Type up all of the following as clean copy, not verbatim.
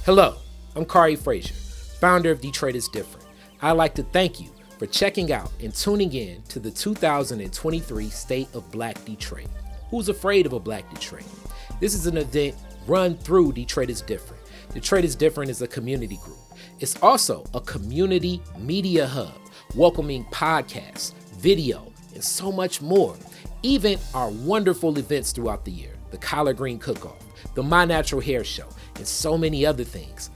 Hello, I'm Khary Frazier, founder of Detroit is Different. I'd like to thank you for checking out and tuning in to the 2023 State of Black Detroit. Who's afraid of a Black Detroit? This is an event run through Detroit is Different. Detroit is Different is a community group. It's also a community media hub, welcoming podcasts, video, and so much more. Even our wonderful events throughout the year, the Collard Green Cook-Off, the My Natural Hair Show, and so many other things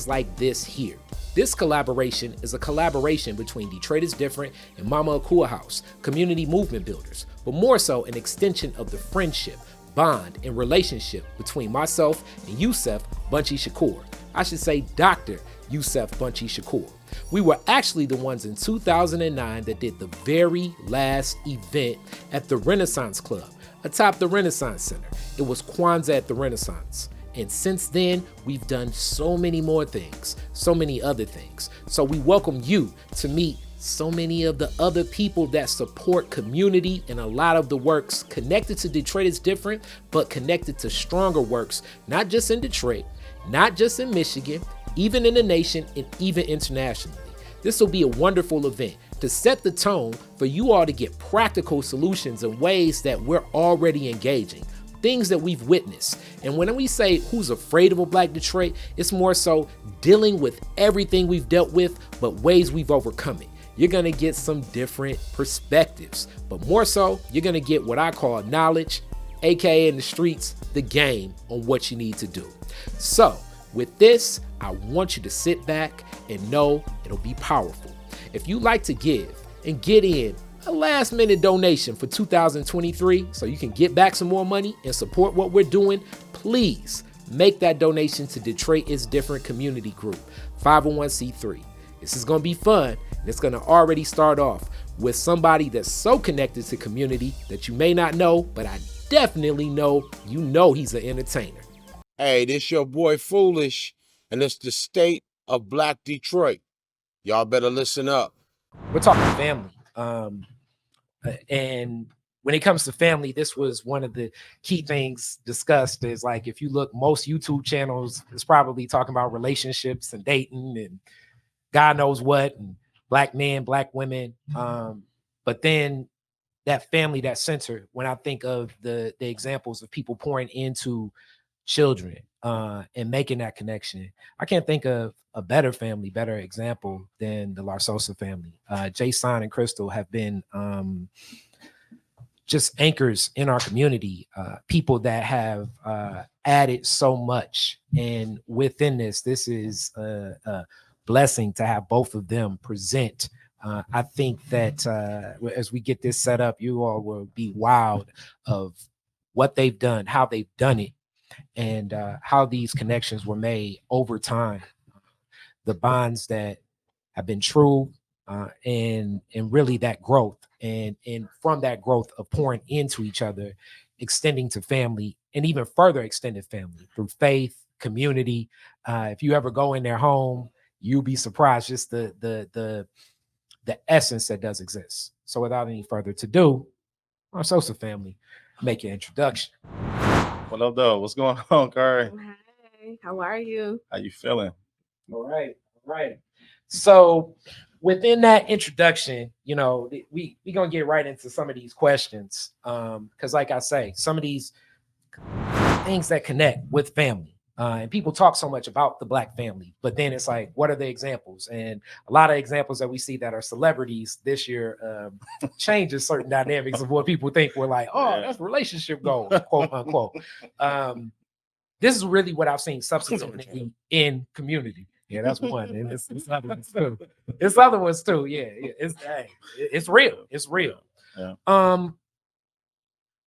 like this here. This collaboration is a collaboration between Detroit is Different and Mama Akua House, community movement builders, but more so an extension of the friendship, bond, and relationship between myself and Yusef Bunchy Shakur. I should say Dr. Yusef Bunchy Shakur. We were actually the ones in 2009 that did the very last event at the Renaissance Club, atop the Renaissance Center. It was Kwanzaa at the Renaissance. And since then, we've done so many more things, so many other things. So we welcome you to meet so many of the other people that support community and a lot of the works connected to Detroit is Different, but connected to stronger works, not just in Detroit, not just in Michigan, even in the nation and even internationally. This will be a wonderful event to set the tone for you all to get practical solutions in ways that we're already engaging. Things that we've witnessed. And when we say who's afraid of a Black Detroit, it's more so dealing with everything we've dealt with, but ways we've overcome it. You're gonna get some different perspectives, but more so, you're gonna get what I call knowledge, AKA in the streets, the game on what you need to do. So with this, I want you to sit back and know it'll be powerful. If you like to give and get in a last minute donation for 2023 so you can get back some more money and support what we're doing, please make that donation to Detroit is Different Community Group, 501c3. This is going to be fun, and it's going to already start off with somebody that's so connected to community that you may not know, but I definitely know he's an entertainer. Hey, this your boy Foolish, and it's the State of Black Detroit. Y'all better listen up. We're talking family. And when it comes to family, this was one of the key things discussed is like, if you look, most YouTube channels is probably talking about relationships and dating and God knows what, and Black men, Black women. But then that family, that center, when I think of the examples of people pouring into children and making that connection, I can't think of a better family, better example than the Larsosa family. Jasahn and Krystal have been just anchors in our community, people that have added so much. And within this is a blessing to have both of them present. I think that as we get this set up, you all will be wowed of what they've done, how they've done it, and how these connections were made over time. The bonds that have been true, and really that growth, and from that growth of pouring into each other, extending to family, and even further extended family through faith, community. If you ever go in their home, you'll be surprised just the essence that does exist. So without any further ado, our Sosa family, make your introduction. What up, though? What's going on, Khary? Hey, how are you? How you feeling? All right. So within that introduction, we gonna get right into some of these questions, because like I say, some of these things that connect with family, and people talk so much about the Black family, but then it's like, what are the examples? And a lot of examples that we see that are celebrities this year changes certain dynamics of what people think we're like, oh, that's relationship goals, quote unquote. This is really what I've seen substantively in community. Yeah, that's one. And it's other ones too. It's other ones too. Yeah. It's real. It's real. Yeah.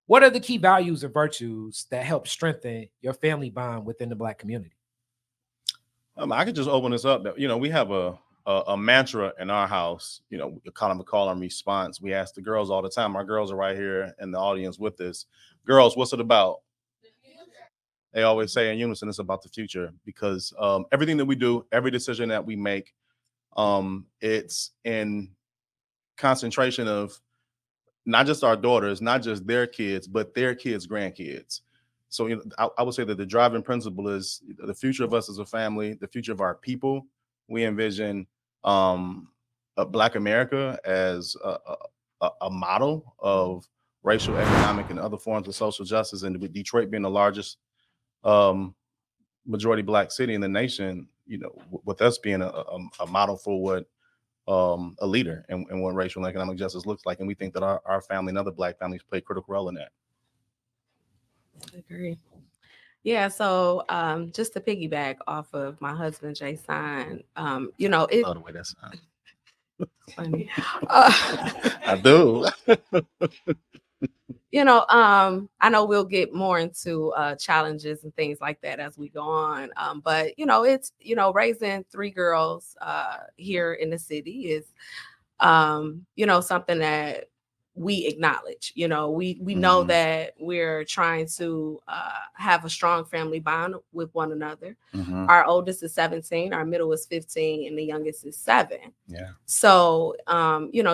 What are the key values and virtues that help strengthen your family bond within the Black community? I could just open this up. We have a mantra in our house. We call them a call and response. We ask the girls all the time. Our girls are right here in the audience with us. Girls, what's it about? They always say in unison, it's about the future, because everything that we do, every decision that we make, it's in concentration of not just our daughters, not just their kids, but their kids' grandkids. So I would say that the driving principle is the future of us as a family, the future of our people. We envision a Black America as a model of racial, economic, and other forms of social justice. And with Detroit being the largest majority Black city in the nation, with us being a model for what a leader and what racial and economic justice looks like. And we think that our family and other Black families play a critical role in that. I agree. Yeah, so just to piggyback off of my husband, Jasahn, it Love the way that sounds. funny. I do. I know we'll get more into challenges and things like that as we go on. But it's raising three girls here in the city is something that we acknowledge. We know that we're trying to have a strong family bond with one another. Our oldest is 17, our middle is 15, and the youngest is 7. Yeah. So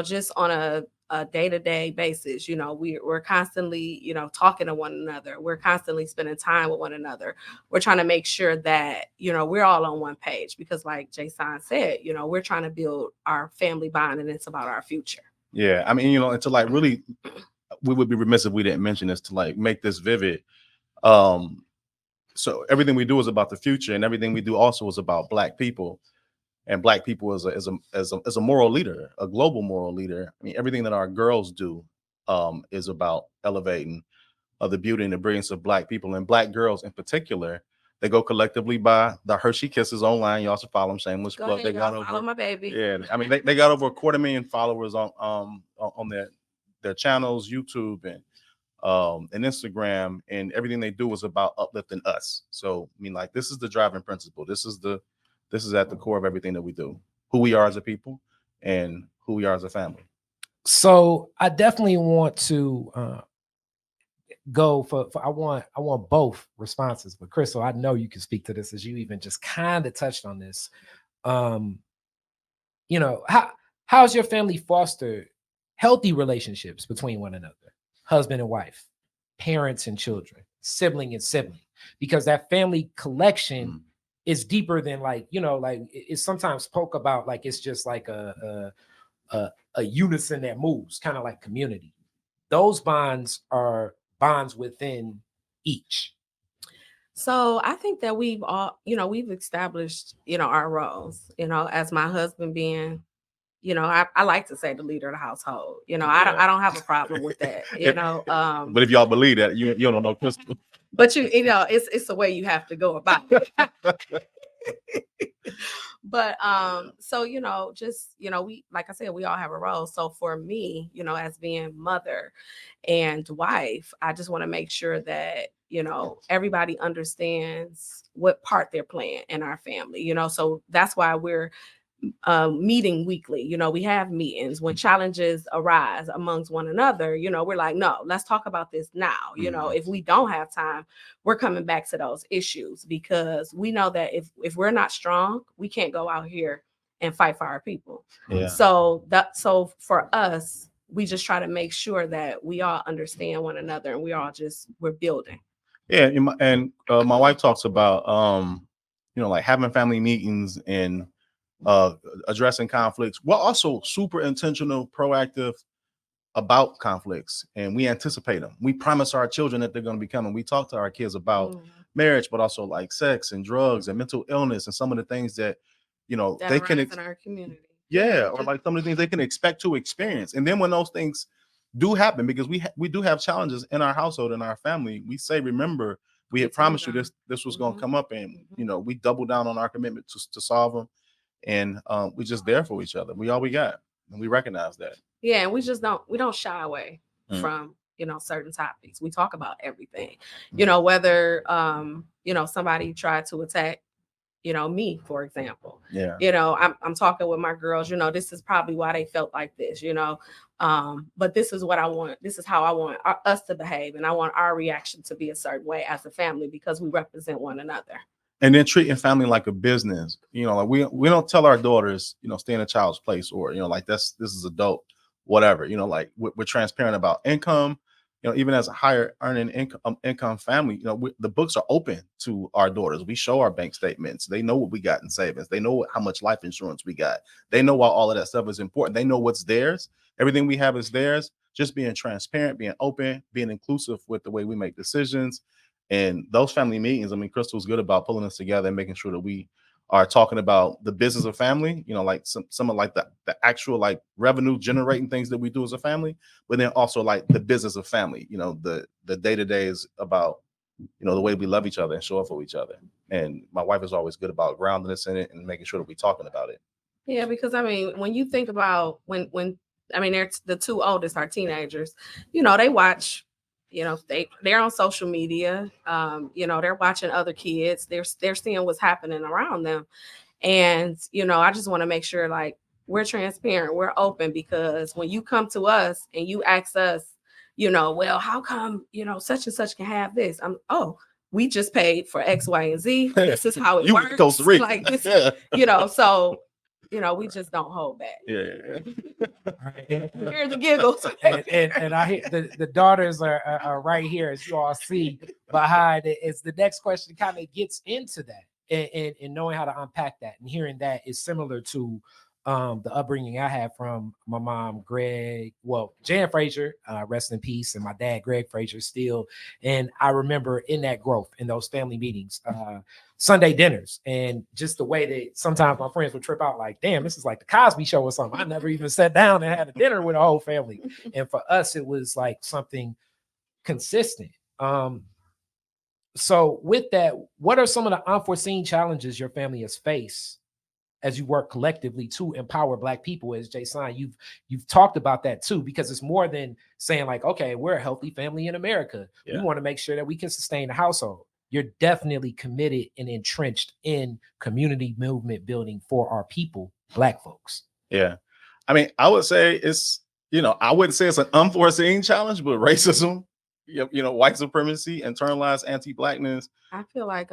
just on a day-to-day basis, we're constantly talking to one another. We're constantly spending time with one another. We're trying to make sure that we're all on one page, because like Jasahn said, we're trying to build our family bond, and it's about our future. Yeah, I mean, and to like really, we would be remiss if we didn't mention this to like make this vivid. So everything we do is about the future, and everything we do also is about Black people, and Black people as a moral leader, a global moral leader. I mean, everything that our girls do is about elevating the beauty and the brilliance of Black people, and Black girls in particular. They go collectively by the Hershey Kisses online. You also follow them. Shameless plug. They got over. Follow my baby. Yeah, I mean they got over 250,000 followers on their channels, YouTube and Instagram, and everything they do is about uplifting us. So I mean, like, this is the driving principle. This is at the core of everything that we do. Who we are as a people and who we are as a family. So I definitely want to go for I want both responses, but Krystal, I know you can speak to this, as you even just kind of touched on this. How's your family fostered healthy relationships between one another, husband and wife, parents and children, sibling and sibling? Because that family collection is deeper than like it's sometimes spoke about like it's just like a unison that moves, kind of like community. Those bonds are bonds within each. So I think that we've established, our roles, as my husband being, I like to say the leader of the household. I don't have a problem with that, But if y'all believe that, you don't know Krystal. But it's the way you have to go about it. But so we, like I said, we all have a role. So for me, as being mother and wife, I just want to make sure that everybody understands what part they're playing in our family. So that's why we're meeting weekly. We have meetings when challenges arise amongst one another. We're like, no, let's talk about this now. If we don't have time, we're coming back to those issues, because we know that if we're not strong, we can't go out here and fight for our people. Yeah. So for us, we just try to make sure that we all understand one another, and we're building. Yeah, and my wife talks about like having family meetings and addressing conflicts. We're also super intentional, proactive about conflicts, and we anticipate them. We promise our children that they're going to be coming. We talk to our kids about marriage, but also like sex and drugs and mental illness and some of the things that that they can in our community. Yeah, or like some of the things they can expect to experience. And then when those things do happen, because we do have challenges in our household, in our family, we say, remember, we had promised you this was going to come up, and we double down on our commitment to solve them. And we're just there for each other. We all we got, and we recognize that. Yeah, and we don't shy away from certain topics. We talk about everything. Whether somebody tried to attack me, for example. Yeah. I'm talking with my girls. This is probably why they felt like this. But this is what I want. This is how I want us to behave, and I want our reaction to be a certain way as a family, because we represent one another. And then treating family like a business, like we don't tell our daughters, stay in a child's place, or like this is adult, whatever. Like we're transparent about income, even as a higher earning income family, the books are open to our daughters. We show our bank statements. They know what we got in savings. They know how much life insurance we got. They know why all of that stuff is important. They know what's theirs. Everything we have is theirs. Just being transparent, being open, being inclusive with the way we make decisions. And those family meetings, I mean, Krystal's good about pulling us together and making sure that we are talking about the business of family, like some of like the actual like revenue generating things that we do as a family, but then also like the business of family, the day-to-day is about, the way we love each other and show up for each other. And my wife is always good about grounding us in it and making sure that we're talking about it. Yeah, because I mean, when you think about when I mean, they're the two oldest are teenagers, they watch, they're on social media, they're watching other kids, they're seeing what's happening around them. And, I just want to make sure like we're transparent, we're open, because when you come to us and you ask us, well, how come, such and such can have this? We just paid for X, Y, and Z. This is how it works. Costa Rica. Like this, so we just don't hold back. Yeah. Hear the giggles. and I hear the daughters are right here, as you all see behind it. It's the next question kind of gets into that, and knowing how to unpack that, and hearing that is similar to the upbringing I had from my mom, Jan Frazier, rest in peace, and my dad, Greg Frazier, still. And I remember in that growth, in those family meetings, Sunday dinners, and just the way that sometimes my friends would trip out like, damn, this is like the Cosby Show or something. I never even sat down and had a dinner with a whole family. And for us, it was like something consistent. So with that, what are some of the unforeseen challenges your family has faced as you work collectively to empower Black people? As Jasahn, you've talked about that too, because it's more than saying like, okay, we're a healthy family in America. Yeah. We want to make sure that we can sustain the household. You're definitely committed and entrenched in community movement building for our people, Black folks. Yeah. I mean, I would say it's, I wouldn't say it's an unforeseen challenge, but racism, white supremacy, internalized anti-Blackness. I feel like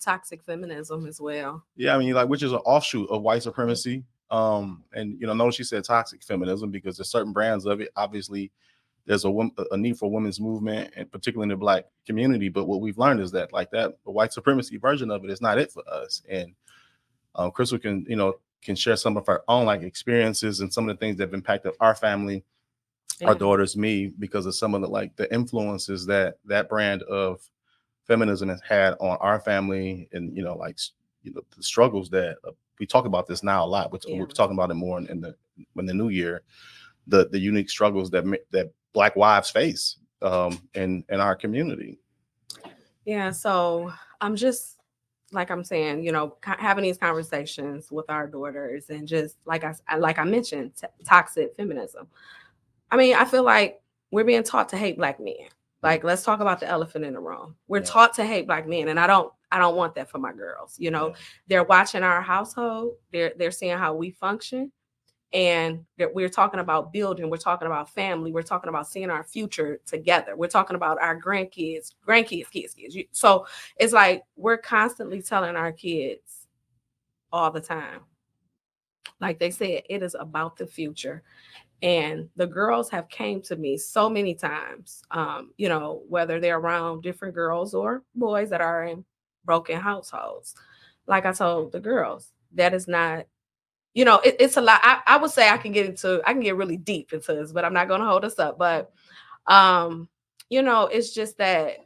toxic feminism as well. Yeah, I mean, like, which is an offshoot of white supremacy. And notice she said toxic feminism because there's certain brands of it. Obviously, there's a need for women's movement, and particularly in the Black community. But what we've learned is that the white supremacy version of it is not it for us. And Krystal can share some of her own like experiences and some of the things that have impacted our family. Yeah. Our daughters, me, because of some of the influences that brand of feminism has had on our family, and the struggles that we talk about this now a lot. We're talking about it more in the new year. The unique struggles that Black wives face in our community. Yeah, so I'm just like I'm saying, having these conversations with our daughters, and just like I mentioned, toxic feminism. I mean, I feel like we're being taught to hate Black men. Like, let's talk about the elephant in the room. We're taught to hate Black men, and I don't want that for my girls. They're watching our household. They're seeing how we function, and we're talking about building. We're talking about family. We're talking about seeing our future together. We're talking about our grandkids, kids. So it's like we're constantly telling our kids all the time. Like they said, it is about the future. And the girls have came to me so many times, whether they're around different girls or boys that are in broken households. Like I told the girls, that is not, it's a lot. I would say I can get really deep into this, but I'm not going to hold us up. But, it's just that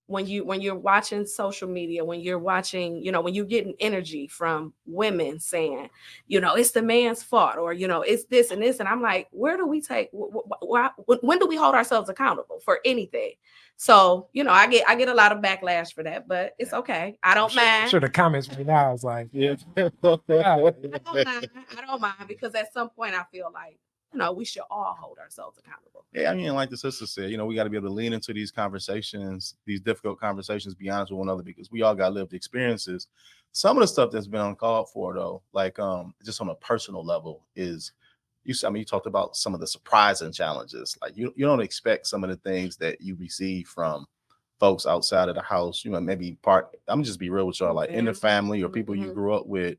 when you're watching social media, when you're watching, when you're getting energy from women saying, it's the man's fault, or, it's this and this. And I'm like, where do we take, when do we hold ourselves accountable for anything? So, I get a lot of backlash for that, but it's okay. I don't mind. I'm sure the comments right now is like, I don't mind, because at some point I feel like, we should all hold ourselves accountable. Yeah, I mean, like the sister said, we got to be able to lean into these conversations, these difficult conversations, be honest with one another, because we all got lived experiences. Some of the stuff that's been uncalled for, though, like just on a personal level, is you talked about some of the surprising challenges. Like you don't expect some of the things that you receive from folks outside of the house. Maybe I'm just be real with y'all, like in the family or people you grew up with.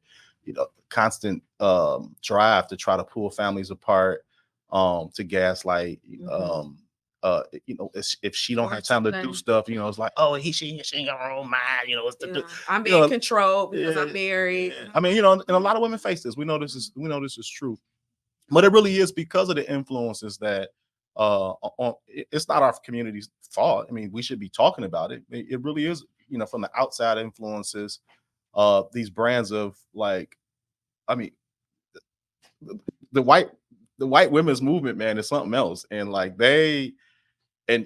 Constant drive to try to pull families apart, to gaslight, if she don't Or have time to do something. stuff, it's like, oh, she ain't got her own mind, it's the I'm being controlled because yeah, I'm married. I mean, and a lot of women face this. We know this is true, but it really is because of the influences that it's not our community's fault. I mean, we should be talking about it. It really is, from the outside influences, these brands of like, I mean, the white women's movement, man, is something else, and like and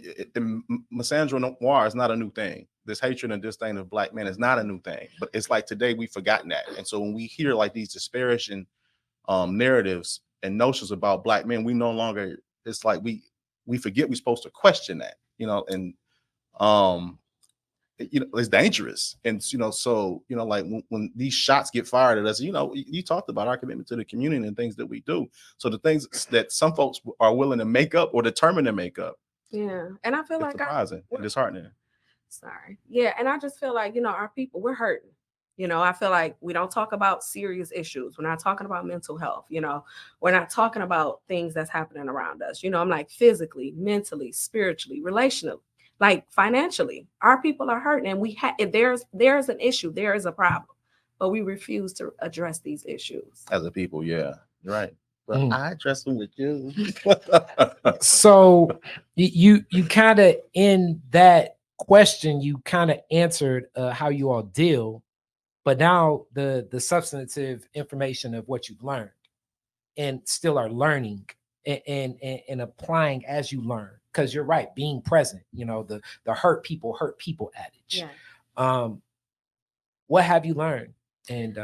misandry noir is not a new thing. This hatred and disdain of black men is not a new thing, but it's like today we've forgotten that. And so when we hear like these disparaging narratives and notions about black men, we no longer, it's like we forget we're supposed to question that, and it's dangerous. And so like when these shots get fired at us, you talked about our commitment to the community and things that we do. So the things that some folks are willing to make up or determined to make up, and I feel it's like surprising and disheartening. Sorry. Yeah. And I just feel like, our people, we're hurting. I feel like we don't talk about serious issues. We're not talking about mental health. We're not talking about things that's happening around us. I'm like physically, mentally, spiritually, relationally, like financially. Our people are hurting, and there's an issue. There is a problem, but we refuse to address these issues As a people, yeah, you're right. But I address them with you. So you kind of, in that question, you kind of answered how you all deal, but now the substantive information of what you've learned and still are learning and applying as you learn, because you're right, being present, the hurt people adage. Yeah. What have you learned, and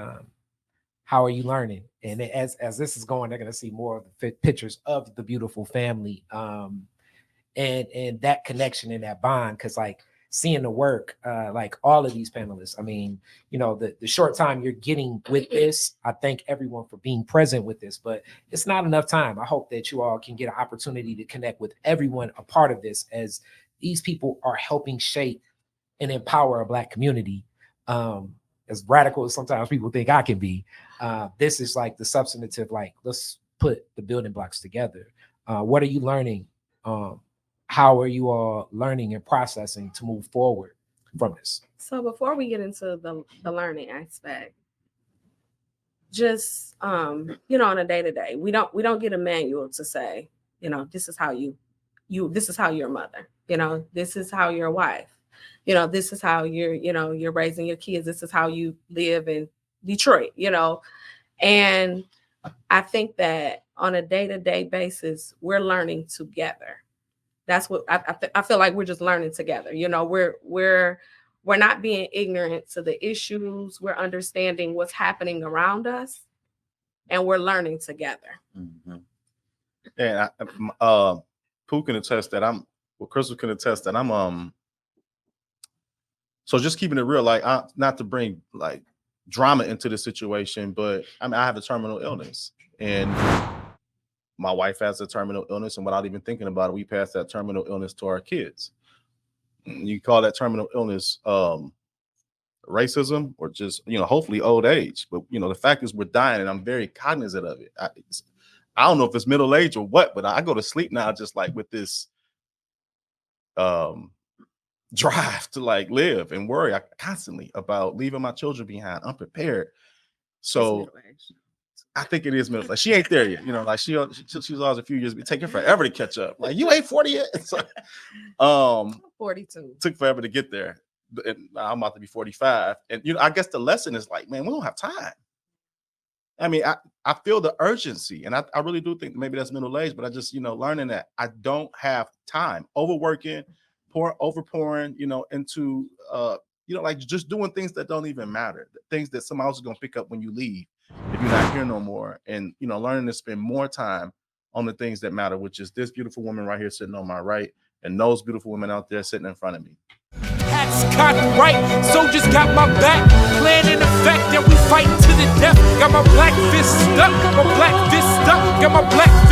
how are you learning? And as this is going, they're going to see more of the pictures of the beautiful family, and that connection and that bond, because like seeing the work, like all of these panelists, I mean, the short time you're getting with this, I thank everyone for being present with this, but it's not enough time. I hope that you all can get an opportunity to connect with everyone a part of this, as these people are helping shape and empower a Black community. As radical as sometimes people think I can be, this is like the substantive, like, let's put the building blocks together. What are you learning? How are you all learning and processing to move forward from this? So before we get into the learning aspect, just on a day-to-day, we don't get a manual to say, this is how this is how you're a mother, this is how you're a wife, this is how you're raising your kids, this is how you live in Detroit, and I think that on a day-to-day basis, we're learning together. That's what I feel like. We're just learning together. We're not being ignorant to the issues. We're understanding what's happening around us, and we're learning together. Mm-hmm. And Pooh can attest that Krystal can attest that I'm so just keeping it real, like, not to bring like drama into the situation, but I mean, I have a terminal illness, and my wife has a terminal illness, and without even thinking about it, we pass that terminal illness to our kids. You call that terminal illness racism, or just, hopefully old age. But, the fact is we're dying, and I'm very cognizant of it. I don't know if it's middle age or what, but I go to sleep now just like with this drive to like live and worry constantly about leaving my children behind unprepared. So I think it is middle. Like, she ain't there yet, like she was always a few years. It take her forever to catch up. Like, you ain't 40 yet. So, 42. Took forever to get there. And I'm about to be 45. And I guess the lesson is like, man, we don't have time. I mean, I feel the urgency, and I really do think maybe that's middle age, but I just, learning that I don't have time, overworking, overpouring, into like just doing things that don't even matter, things that somebody else is gonna pick up when you leave if you're not here no more, and learning to spend more time on the things that matter, which is this beautiful woman right here sitting on my right, and those beautiful women out there sitting in front of me. Hats cocked right, soldiers got my back, plan in effect, and we fighting to the death. Got my black fist stuck, got my black